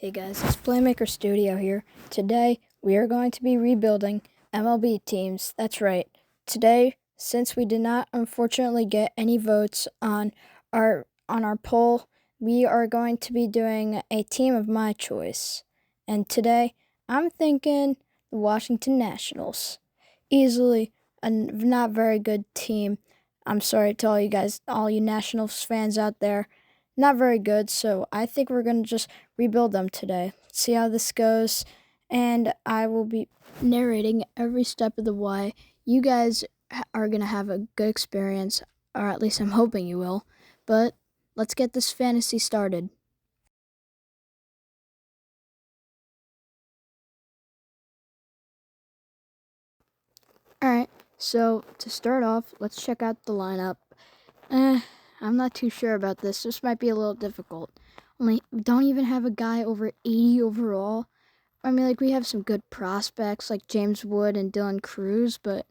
Hey guys, it's Playmaker Studio here. Today, we are going to be rebuilding MLB teams. That's right. Today, since we did not unfortunately get any votes on our poll, we are going to be doing a team of my choice. And today, I'm thinking the Washington Nationals. Easily a not very good team. I'm sorry to all you guys, all you Nationals fans out there. Not very good, so I think we're going to just rebuild them today. See how this goes, and I will be narrating every step of the way. You guys are going to have a good experience, or at least I'm hoping you will. But let's get this fantasy started. Alright, so to start off, let's check out the lineup. I'm not too sure about this. This might be a little difficult. Only we don't even have a guy over 80 overall. I mean, like, we have some good prospects like James Wood and Dylan Cruz, but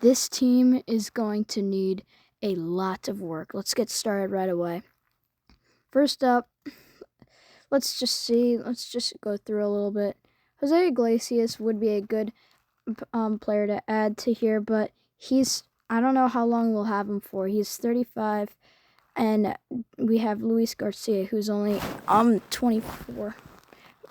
this team is going to need a lot of work. Let's get started right away. First up, let's just go through a little bit. Jose Iglesias would be a good player to add to here, but I don't know how long we'll have him for. He's 35, and we have Luis Garcia, who's only 24.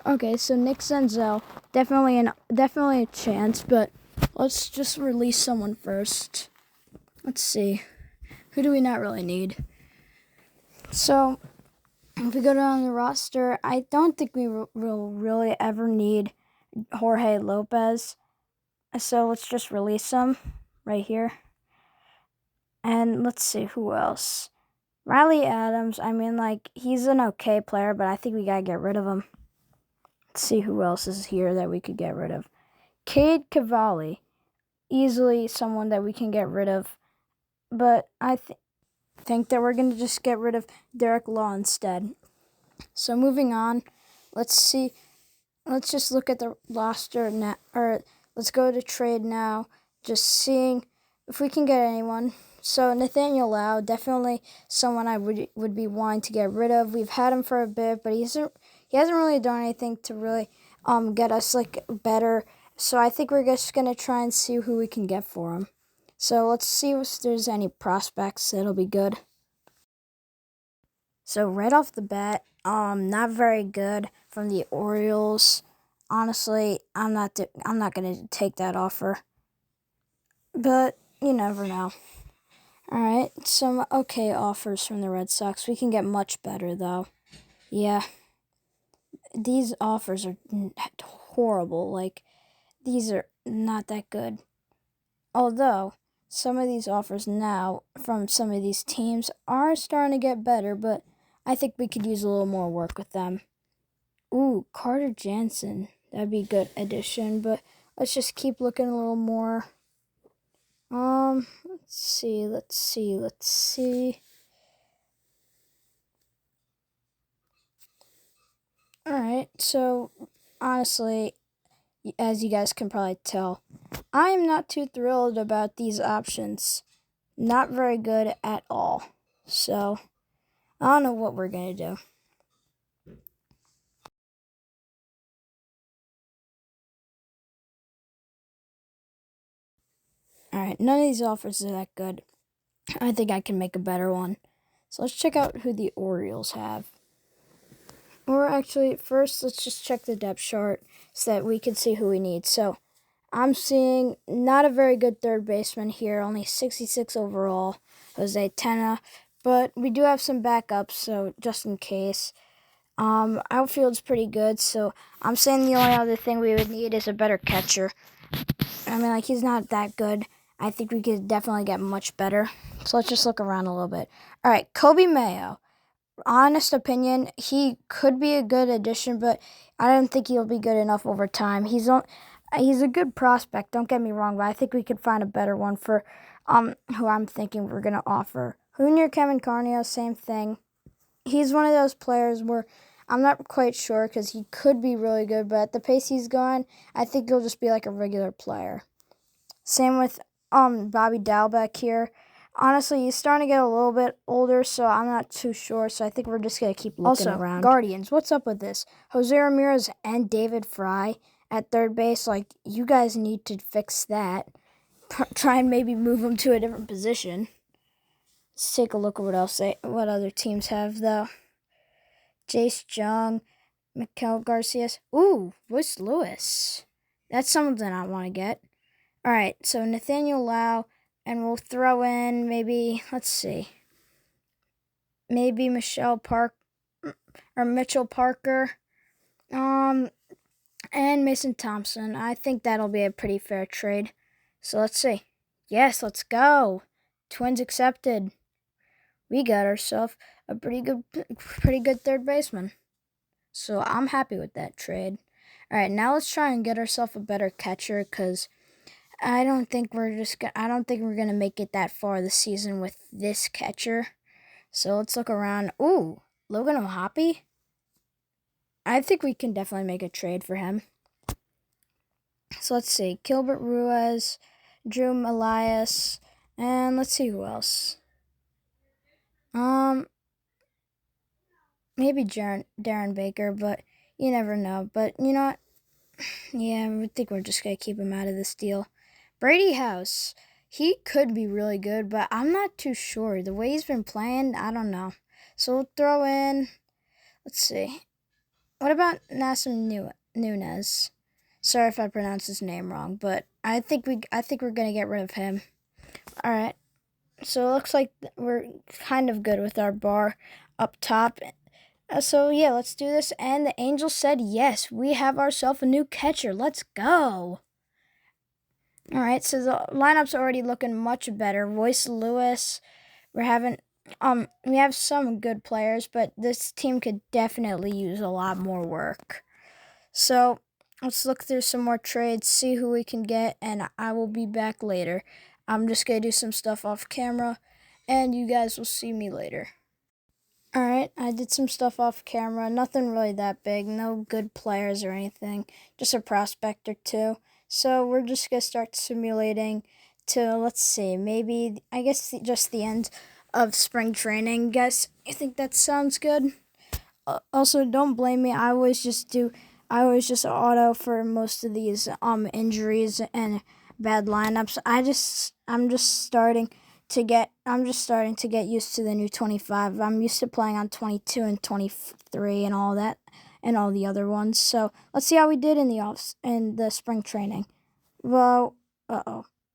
Okay, so Nick Senzel, definitely a chance, but let's just release someone first. Let's see. Who do we not really need? So, if we go down the roster, I don't think we will really ever need Jorge Lopez. So let's just release him right here. And let's see who else. Riley Adams, I mean, like, he's an okay player, but I think we gotta get rid of him. Let's see who else is here that we could get rid of. Cade Cavalli, easily someone that we can get rid of, but I think that we're going to just get rid of Derek Law instead. So moving on, let's just look at the roster now, or let's go to trade now, just seeing if we can get anyone. So Nathaniel Lau, definitely someone I would be wanting to get rid of. We've had him for a bit, but he hasn't really done anything to really get us like better. So I think we're just gonna try and see who we can get for him. So let's see if there's any prospects that'll be good. So right off the bat, not very good from the Orioles. Honestly, I'm not gonna take that offer, but you never know. All right, some okay offers from the Red Sox. We can get much better though. Yeah, these offers are horrible. Like, these are not that good. Although some of these offers now from some of these teams are starting to get better, but I think we could use a little more work with them. Ooh, Carter Jansen. That'd be a good addition, but let's just keep looking a little more. Let's see. Alright, so honestly, as you guys can probably tell, I'm not too thrilled about these options. Not very good at all. So, I don't know what we're gonna do. Alright, none of these offers are that good. I think I can make a better one. So let's check out who the Orioles have. Or actually, first, let's just check the depth chart so that we can see who we need. So, I'm seeing not a very good third baseman here, only 66 overall, Jose Tena. But we do have some backups, so just in case. Outfield's pretty good, so I'm saying the only other thing we would need is a better catcher. I mean, like, he's not that good. I think we could definitely get much better. So let's just look around a little bit. All right, Kobe Mayo. Honest opinion, he could be a good addition, but I don't think he'll be good enough over time. He's a good prospect, don't get me wrong, but I think we could find a better one for who I'm thinking we're gonna offer. Junior Kevin Carnio, same thing. He's one of those players where I'm not quite sure because he could be really good, but at the pace he's going, I think he'll just be like a regular player. Same with Bobby Dalbec here. honestly, he's starting to get a little bit older, so I'm not too sure. So I think we're just going to keep looking around. Guardians, what's up with this? Jose Ramirez and David Fry at third base. Like, you guys need to fix that. Try and maybe move them to a different position. Let's take a look at what other teams have, though. Jace Jung, Miguel Garcia. Ooh, Royce Lewis. That's something I want to get. All right, so Nathaniel Lau, and we'll throw in maybe, let's see, maybe Mitchell Parker, and Mason Thompson. I think that'll be a pretty fair trade. So let's see. Yes, let's go. Twins accepted. We got ourselves a pretty good third baseman. So I'm happy with that trade. All right, now let's try and get ourselves a better catcher, because I don't think we're gonna make it that far this season with this catcher. So let's look around. Ooh, Logan O'Hoppe. I think we can definitely make a trade for him. So let's see. Gilbert Ruiz, Drew Elias, and let's see who else. Maybe Darren Baker, but you never know. But you know what? Yeah, I think we're just gonna keep him out of this deal. Brady House. He could be really good, but I'm not too sure. The way he's been playing, I don't know. So we'll throw in, let's see. What about Nassim Nunez? Sorry if I pronounced his name wrong, but I think we're gonna get rid of him. All right. So it looks like we're kind of good with our bar up top. So yeah, let's do this. And the Angels said yes. We have ourselves a new catcher. Let's go. All right, so the lineup's already looking much better. Royce Lewis, we have some good players, but this team could definitely use a lot more work. So let's look through some more trades, see who we can get, and I will be back later. I'm just gonna do some stuff off camera, and you guys will see me later. All right, I did some stuff off camera. Nothing really that big. No good players or anything. Just a prospect or two. So we're just going to start simulating to, let's see, maybe, I guess just the end of spring training. Guys, you think that sounds good? Also, don't blame me. I always just auto for most of these injuries and bad lineups. I'm just starting to get used to the new 25. I'm used to playing on 22 and 23 and all that and all the other ones. So let's see how we did in the spring training. Well,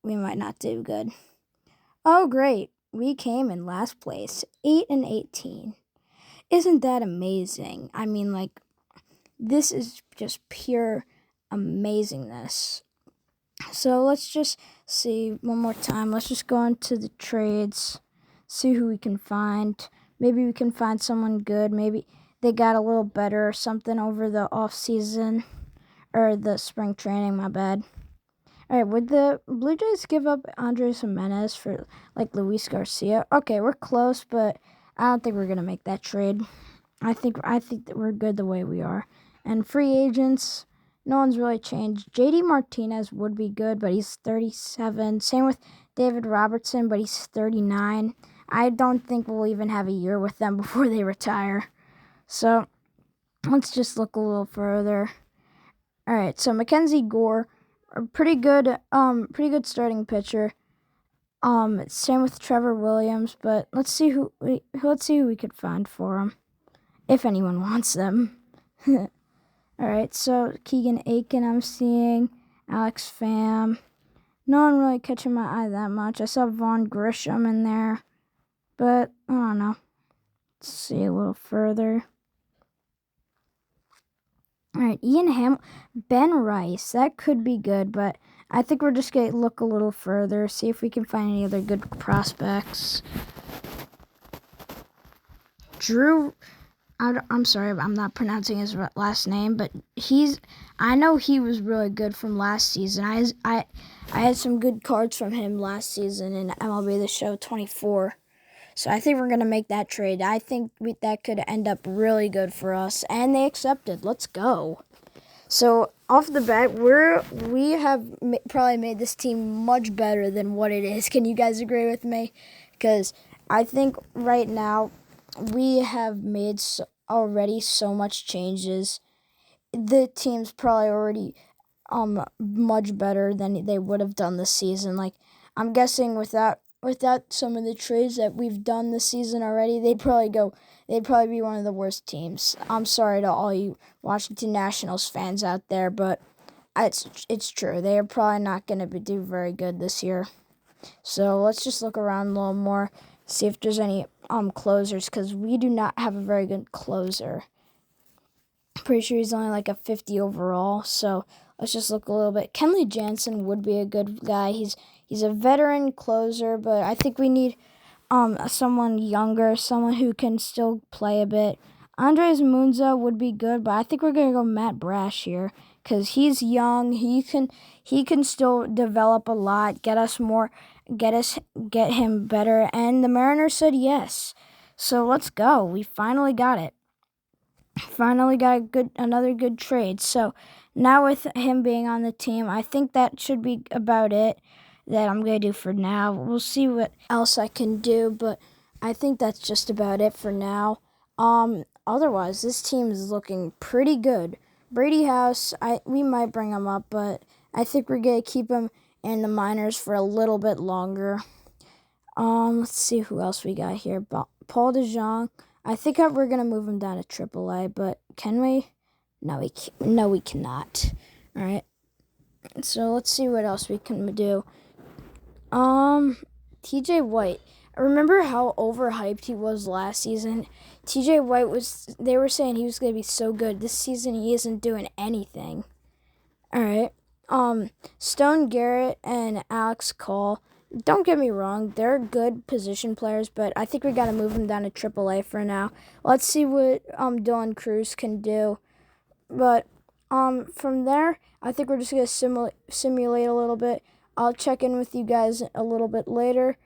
we might not do good. Oh, great. We came in last place, 8-18. Isn't that amazing? I mean, like, this is just pure amazingness. So let's just see one more time. Let's just go into the trades, see who we can find. Maybe we can find someone good. Maybe they got a little better or something over the off season or the spring training, my bad. All right, would the Blue Jays give up Andres Jimenez for like Luis Garcia? Okay, we're close, but I don't think we're gonna make that trade. I think that we're good the way we are. And free agents, no one's really changed. JD Martinez would be good, but he's 37. Same with David Robertson, but he's 39. I don't think we'll even have a year with them before they retire. So let's just look a little further. All right, so Mackenzie Gore, a pretty good starting pitcher. Same with Trevor Williams, but let's see who we could find for him, if anyone wants them. All right, so Keegan Aiken, I'm seeing Alex Pham. No one really catching my eye that much. I saw Vaughn Grisham in there, but I don't know. Let's see a little further. All right, Ben Rice, that could be good, but I think we're just going to look a little further, see if we can find any other good prospects. I'm sorry, I'm not pronouncing his last name, but I know he was really good from last season. I had some good cards from him last season in MLB The Show 24. So I think we're going to make that trade. I think that could end up really good for us. And they accepted. Let's go. So off the bat, we have probably made this team much better than what it is. Can you guys agree with me? because I think right now we have made already so much changes. The team's probably already much better than they would have done this season. Like, I'm guessing without some of the trades that we've done this season already, they'd probably be one of the worst teams. I'm sorry to all you Washington Nationals fans out there, but it's true. They are probably not going to do very good this year. So let's just look around a little more, see if there's any closers, because we do not have a very good closer. Pretty sure he's only like a 50 overall. So let's just look a little bit. Kenley Jansen would be a good guy. He's a veteran closer, but I think we need someone younger, someone who can still play a bit. Andres Munza would be good, but I think we're gonna go Matt Brash here because he's young. He can still develop a lot, get him better. And the Mariners said yes, so let's go. We finally got it. Finally got another good trade. So now with him being on the team, I think that should be about it that I'm going to do for now. We'll see what else I can do, but I think that's just about it for now. Otherwise, this team is looking pretty good. Brady House, we might bring him up, but I think we're going to keep him in the minors for a little bit longer. Let's see who else we got here. Paul DeJong. I think we're going to move him down to AAA, but can we? No, we cannot. All right. So let's see what else we can do. TJ White. Remember how overhyped he was last season? TJ White they were saying he was going to be so good. This season he isn't doing anything. All right. Stone Garrett and Alex Cole. Don't get me wrong, they're good position players, but I think we got to move them down to AAA for now. Let's see what Dylan Cruz can do. But from there, I think we're just going to simulate a little bit. I'll check in with you guys a little bit later.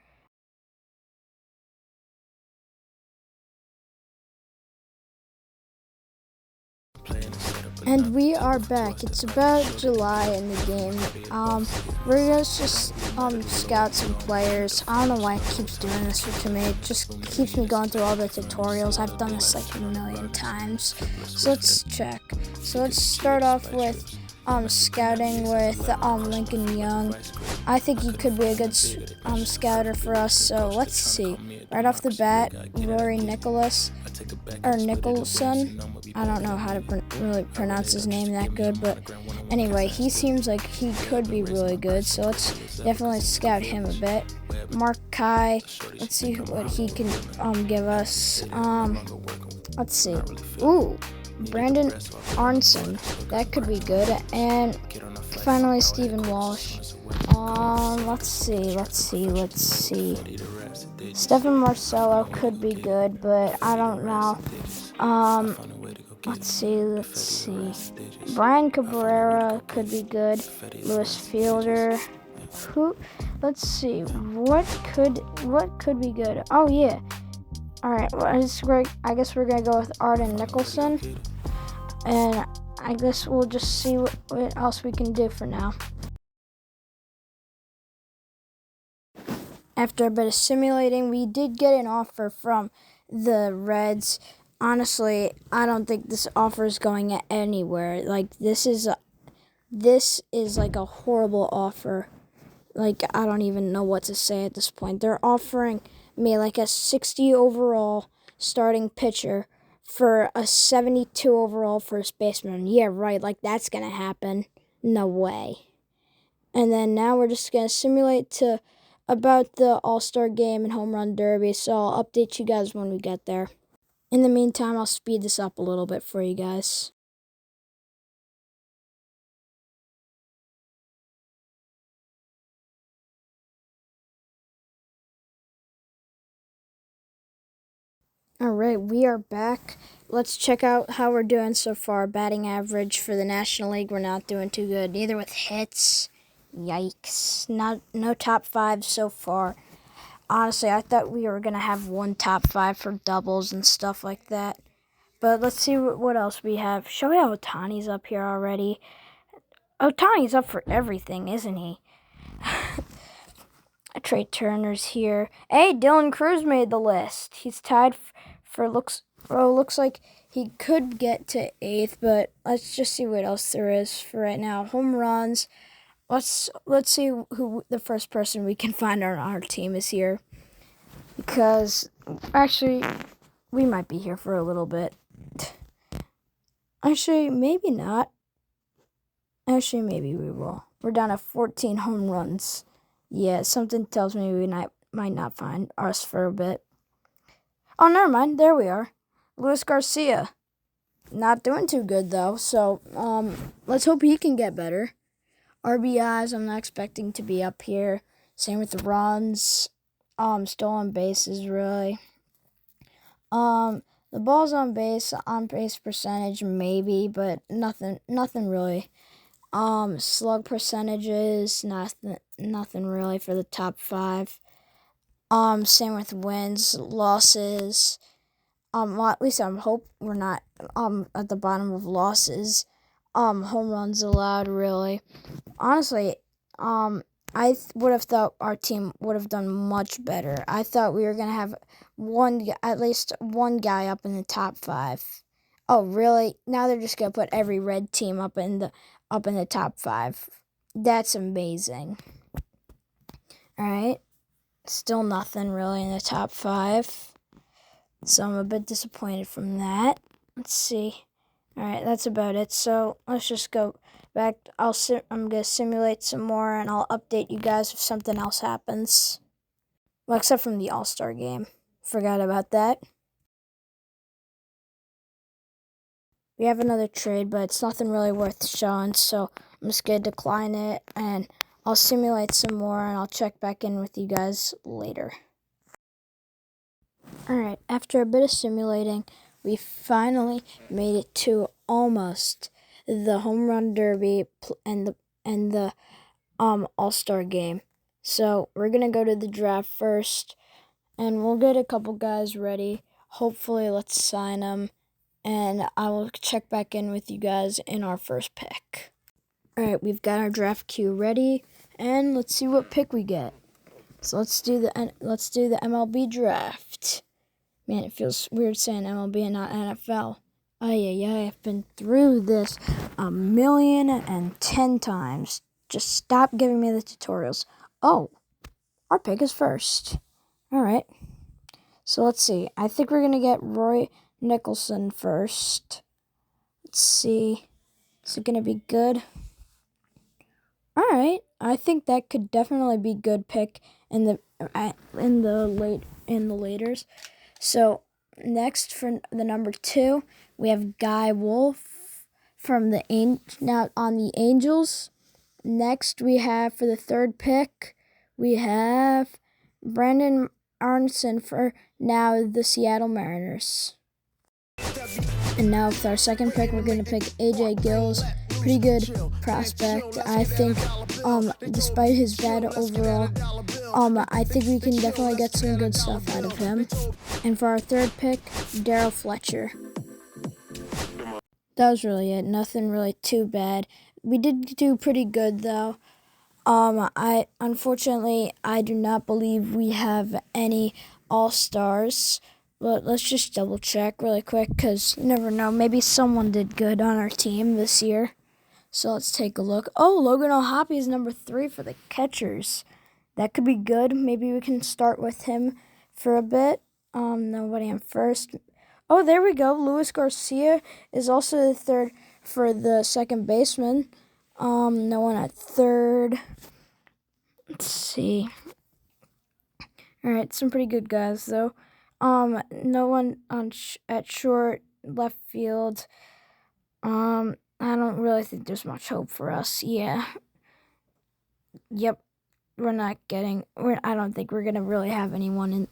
And we are back. It's about July in the game. We're gonna just scout some players. I don't know why it keeps doing this to me. It just keeps me going through all the tutorials. I've done this like a million times. So let's check. So let's start off with scouting with Lincoln Young. I think he could be a good scouter for us. So let's see. Right off the bat, Rory Nicholson. I don't know how to really pronounce his name that good, but anyway, he seems like he could be really good, so let's definitely scout him a bit. Mark Kai, let's see what he can give us. Let's see. Ooh, Brandon Arnson, that could be good. And finally, Stephen Walsh. Let's see. Stephen Marcello could be good, but I don't know. Let's see. Brian Cabrera could be good. Lewis Fielder. Let's see. What could be good? Oh yeah. All right. Well, I guess we're gonna go with Arden Nicholson, and I guess we'll just see what else we can do for now. After a bit of simulating, we did get an offer from the Reds. Honestly, I don't think this offer is going anywhere. Like, this is like a horrible offer. Like, I don't even know what to say at this point. They're offering me like a 60 overall starting pitcher for a 72 overall first baseman. Yeah, right. Like, that's going to happen. No way. And then now we're just going to simulate to about the All-Star Game and Home Run Derby. So I'll update you guys when we get there. In the meantime, I'll speed this up a little bit for you guys. All right, we are back. Let's check out how we're doing so far. Batting average for the National League, we're not doing too good. Neither with hits. Yikes. No top 5 so far. Honestly, I thought we were going to have one top 5 for doubles and stuff like that. But let's see what else we have. Shohei Ohtani's up here already. Ohtani's up for everything, isn't he? Trey Turner's here. Hey, Dylan Cruz made the list. He's tied for looks like he could get to 8th, but let's just see what else there is for right now. Home runs. Let's see who the first person we can find on our team is here. Because actually we might be here for a little bit. Actually, maybe not. Actually, maybe we will. We're down to 14 home runs. Yeah, something tells me we might not find us for a bit. Oh, never mind. There we are. Luis Garcia. Not doing too good, though. So, let's hope he can get better. RBIs, I'm not expecting to be up here. Same with the runs. Stolen bases, really. The balls on base percentage, maybe, but nothing really. Slug percentages, nothing really for the top 5. Same with wins, losses. Well, at least I hope we're not at the bottom of losses. Home runs allowed, really. Honestly, I would have thought our team would have done much better. I thought we were gonna have at least one guy up in the top 5. Oh, really? Now they're just gonna put every red team up in the top 5. That's amazing. All right, still nothing really in the top 5, so I'm a bit disappointed from that. Let's see. All right, that's about it. So let's just go back. I'm gonna simulate some more, and I'll update you guys if something else happens. Well, except from the All-Star game. Forgot about that. We have another trade, but it's nothing really worth showing, so I'm just gonna decline it, and I'll simulate some more, and I'll check back in with you guys later. All right, after a bit of simulating, we finally made it to almost the home run derby and the All-Star game. So we're gonna go to the draft first, and we'll get a couple guys ready. Hopefully, let's sign them, and I will check back in with you guys in our first pick. All right, we've got our draft queue ready, and let's see what pick we get. So let's do the MLB draft. Man, it feels weird saying MLB and not NFL. I've been through this 1,010,000 times. Just stop giving me the tutorials. Oh, our pick is first. All right. So let's see. I think we're going to get Roy Nicholson first. Let's see. Is it going to be good? All right. I think that could definitely be good pick in the laters. So next for the number 2, we have Guy Wolf from the Angels. Next we have for the 3rd pick, we have Brandon Arneson for now the Seattle Mariners. And now with our 2nd pick, we're going to pick AJ Gills. Pretty good prospect. I think despite his bad overall, I think we can definitely get some good stuff out of him. And for our 3rd pick, Daryl Fletcher. That was really it. Nothing really too bad. We did do pretty good though. Unfortunately I do not believe we have any All-Stars. But let's just double check really quick, because you never know. Maybe someone did good on our team this year. So let's take a look. Oh, Logan O'Hoppe is number 3 for the catchers. That could be good. Maybe we can start with him for a bit. Nobody on first. Oh, there we go. Luis Garcia is also the 3rd for the 2nd baseman. No one at 3rd. Let's see. All right, some pretty good guys though. No one at short, left field. I don't really think there's much hope for us. Yeah. Yep. I don't think we're gonna really have anyone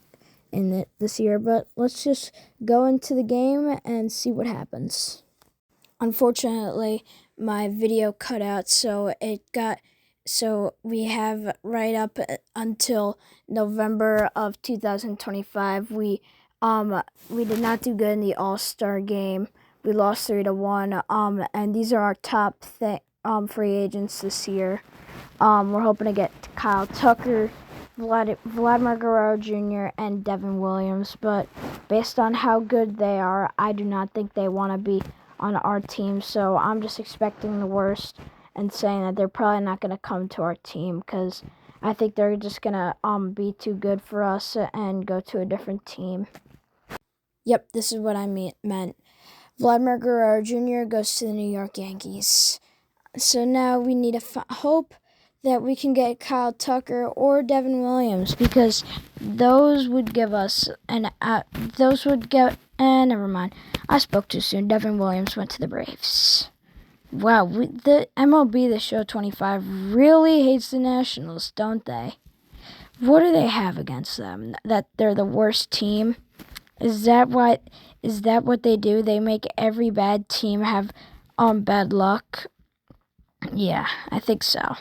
in it this year. But let's just go into the game and see what happens. Unfortunately, my video cut out, so we have right up until November of 2025. We did not do good in the All-Star game. We lost 3-1. And these are our top free agents this year. We're hoping to get Kyle Tucker Vladimir Guerrero Jr. and Devin Williams, but based on how good they are, I do not think they want to be on our team, so I'm just expecting the worst and saying that they're probably not going to come to our team because I think they're just going to be too good for us and go to a different team. Yep, this is what I meant. Vladimir Guerrero Jr. goes to the New York Yankees. So now we need to hope that we can get Kyle Tucker or Devin Williams because those would give us never mind. I spoke too soon. Devin Williams went to the Braves. Wow, the MLB, the Show 25, really hates the Nationals, don't they? What do they have against them? That they're the worst team? Is that what they do? They make every bad team have bad luck? Yeah, I think so.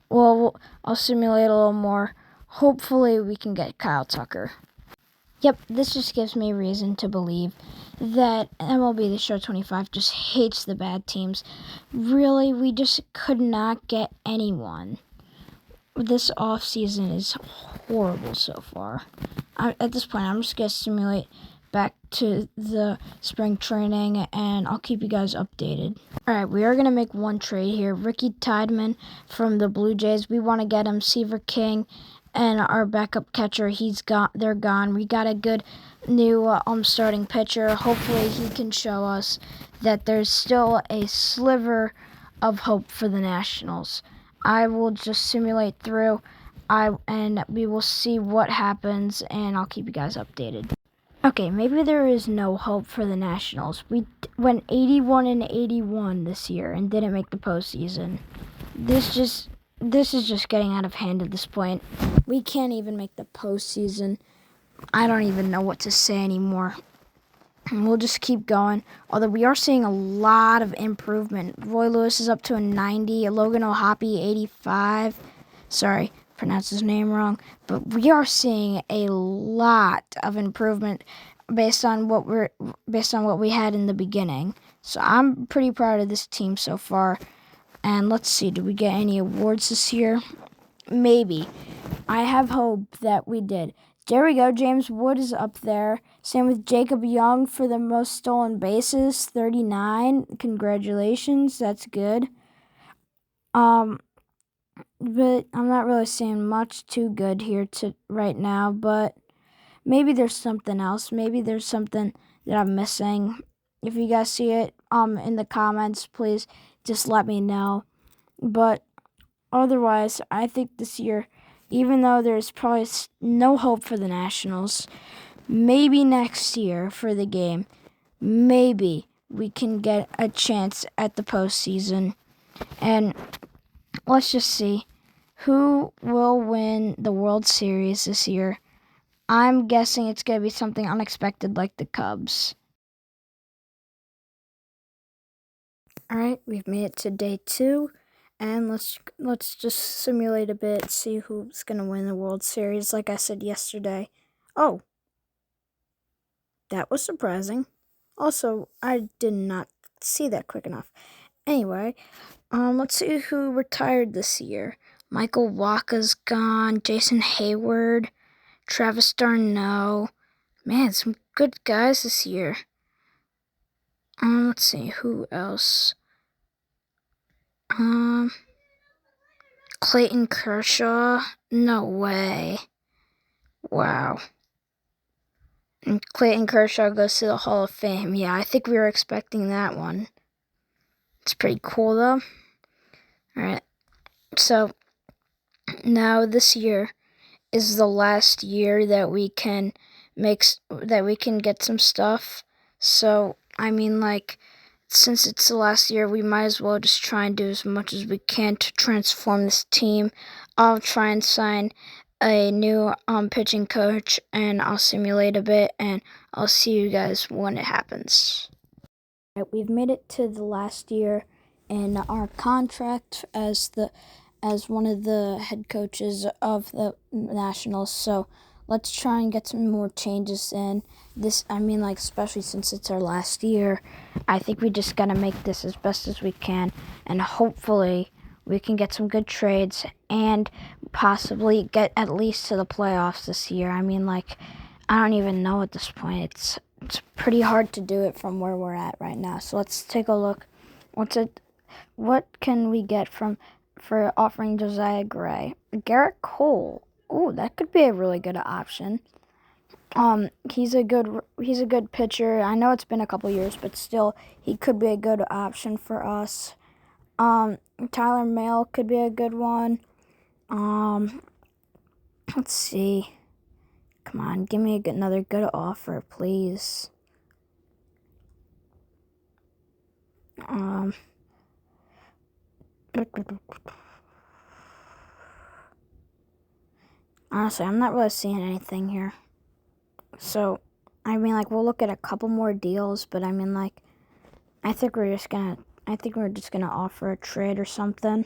Well, I'll simulate a little more. Hopefully we can get Kyle Tucker. Yep, this just gives me reason to believe that MLB The Show 25 just hates the bad teams. Really, we just could not get anyone. This offseason is horrible so far. At this point, I'm just going to simulate back to the spring training, and I'll keep you guys updated. All right, we are going to make one trade here. Ricky Tiedemann from the Blue Jays. We want to get him. Seaver King and our backup catcher, they're gone. We got a good new starting pitcher. Hopefully he can show us that there's still a sliver of hope for the Nationals. I will just simulate through, and we will see what happens, and I'll keep you guys updated. Okay, maybe there is no hope for the Nationals. We went 81-81 this year and didn't make the postseason. This is just getting out of hand at this point. We can't even make the postseason. I don't even know what to say anymore. We'll just keep going. Although we are seeing a lot of improvement. Roy Lewis is up to a 90. Logan O'Hoppe, 85. Sorry, pronounced his name wrong. But we are seeing a lot of improvement based on what we had in the beginning. So I'm pretty proud of this team so far. And let's see, did we get any awards this year? Maybe. I have hope that we did. There we go. James Wood is up there. Same with Jacob Young for the most stolen bases, 39. Congratulations. That's good. But I'm not really seeing much too good here right now. But maybe there's something else. Maybe there's something that I'm missing. If you guys see it in the comments, please just let me know. But otherwise, I think this year, even though there's probably no hope for the Nationals, maybe next year for the game, maybe we can get a chance at the postseason. And let's just see who will win the World Series this year. I'm guessing it's going to be something unexpected like the Cubs. All right, we've made it to day 2. And let's just simulate a bit, see who's going to win the World Series, like I said yesterday. Oh, that was surprising. Also, I did not see that quick enough. Anyway, let's see who retired this year. Michael Wacha's gone. Jason Hayward. Travis d'Arnaud. Man, some good guys this year. Let's see, who else? Clayton Kershaw? No way. Wow. And Clayton Kershaw goes to the Hall of Fame. Yeah, I think we were expecting that one. It's pretty cool, though. Alright. So, now this year is the last year that we can get some stuff. So, I mean, since it's the last year, we might as well just try and do as much as we can to transform this team. I'll try and sign a new pitching coach, and I'll simulate a bit, and I'll see you guys when it happens. Right, we've made it to the last year in our contract as one of the head coaches of the Nationals. So let's try and get some more changes in this. I mean, especially since it's our last year, I think we just gotta make this as best as we can, and hopefully we can get some good trades and possibly get at least to the playoffs this year. I mean, like, I don't even know at this point. It's pretty hard to do it from where we're at right now. So let's take a look. What can we get for offering Josiah Gray? Garrett Cole. Ooh, that could be a really good option. He's a good pitcher. I know it's been a couple years, but still, he could be a good option for us. Tyler Mahle could be a good one. Let's see. Come on, give me another good offer, please. Honestly, I'm not really seeing anything here. So, I mean, like, we'll look at a couple more deals, but I mean, like, I think we're just gonna offer a trade or something.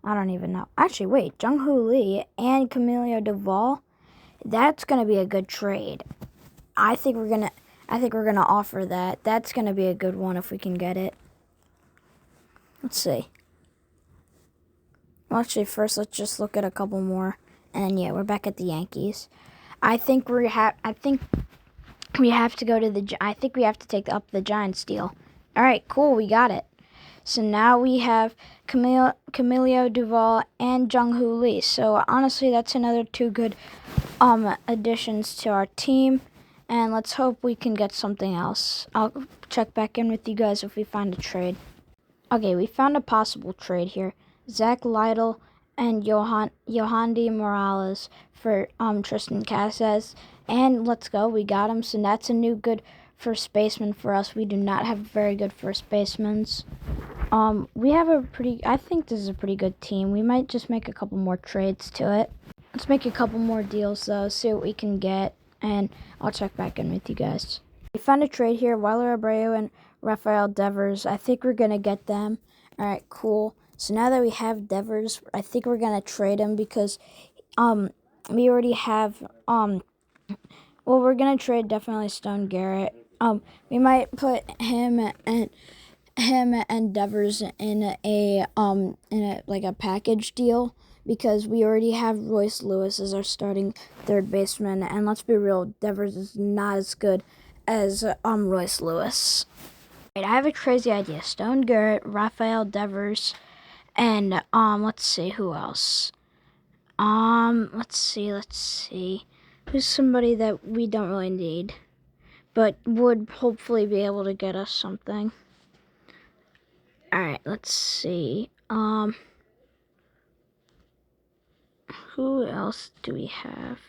I don't even know. Actually, wait, Jung-Hoo Lee and Camilo Doval, that's gonna be a good trade. I think we're gonna offer that. That's gonna be a good one if we can get it. Let's see. Well, actually, first let's just look at a couple more, and yeah, we're back at the Yankees. I think we have to go to I think we have to take up the Giants deal. All right, cool, we got it. So now we have Camilo Doval and Jung-Hoo Lee. So honestly, that's another two good additions to our team. And let's hope we can get something else. I'll check back in with you guys if we find a trade. Okay, we found a possible trade here. Zach Lytle and Yohandy Morales for Tristan Casas. And let's go, we got him. So that's a new good first baseman for us. We do not have very good first basemen. I think this is a pretty good team. We might just make a couple more trades to it. Let's make a couple more deals, though, see what we can get, and I'll check back in with you guys. We found a trade here, Weiler Abreu and Rafael Devers. I think we're going to get them. All right, cool. So now that we have Devers, I think we're going to trade him because we already have, we're going to trade definitely Stone Garrett. We might put him and Devers in a like a package deal because we already have Royce Lewis as our starting third baseman, and let's be real, Devers is not as good as Royce Lewis. Right, I have a crazy idea. Stone Garrett, Rafael Devers, and let's see who else. Let's see. Who's somebody that we don't really need, but would hopefully be able to get us something. Alright, let's see. Who else do we have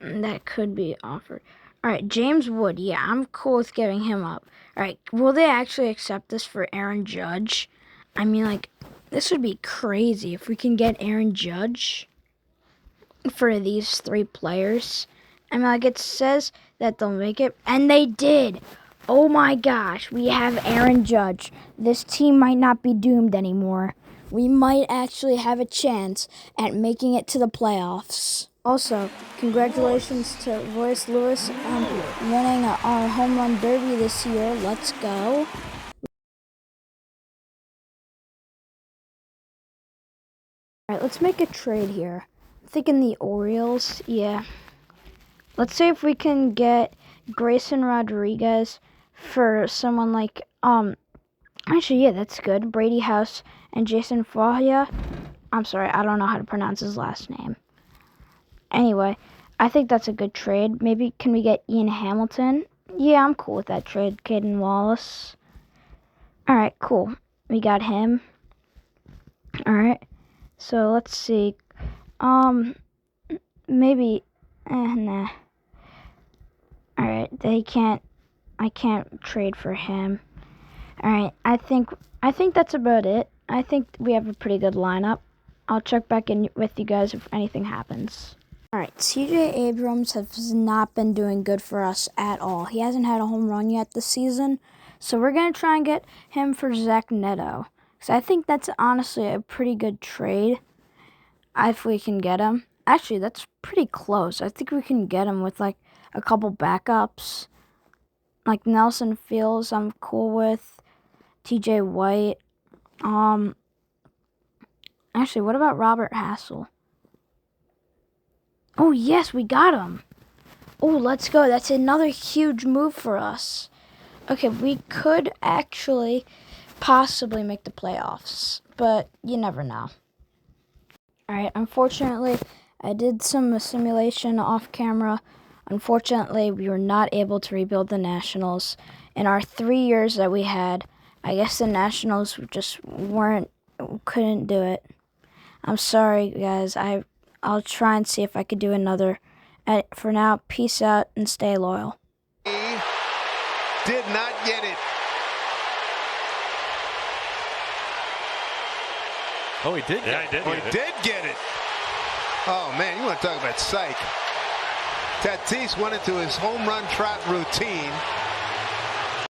that could be offered? Alright, James Wood. Yeah, I'm cool with giving him up. Alright, will they actually accept this for Aaron Judge? I mean, like, this would be crazy if we can get Aaron Judge for these three players. I mean, like, it says that they'll make it, and they did. Oh my gosh, we have Aaron Judge. This team might not be doomed anymore. We might actually have a chance at making it to the playoffs. Also, congratulations to Royce Lewis on winning our home run derby this year. Let's go. Alright, let's make a trade here. I'm thinking the Orioles, yeah. Let's see if we can get Grayson Rodriguez for someone like, actually, yeah, that's good. Brady House and Jason Fahia. I'm sorry, I don't know how to pronounce his last name. Anyway, I think that's a good trade. Maybe, can we get Ian Hamilton? Yeah, I'm cool with that trade. Caden Wallace. Alright, cool. We got him. Alright, so let's see. Maybe, nah. Alright, I can't trade for him. Alright, I think that's about it. I think we have a pretty good lineup. I'll check back in with you guys if anything happens. Alright, CJ Abrams has not been doing good for us at all. He hasn't had a home run yet this season. So we're going to try and get him for Zach Neto. Because I think that's honestly a pretty good trade if we can get him. Actually, that's pretty close. I think we can get him with like a couple backups. Like Nelson Fields, I'm cool with. TJ White. Actually, what about Robert Hassel? Oh, yes, we got him. Oh, let's go. That's another huge move for us. Okay, we could actually possibly make the playoffs, but you never know. All right, unfortunately, I did some simulation off camera. Unfortunately, we were not able to rebuild the Nationals. In our 3 years that we had, I guess the Nationals just couldn't do it. I'm sorry, guys. I'll try and see if I could do another. For now, peace out and stay loyal. He did not get it. Oh, he did. Yeah, he did. Oh, he did get it. Oh man, you want to talk about psych? Tatis went into his home run trot routine.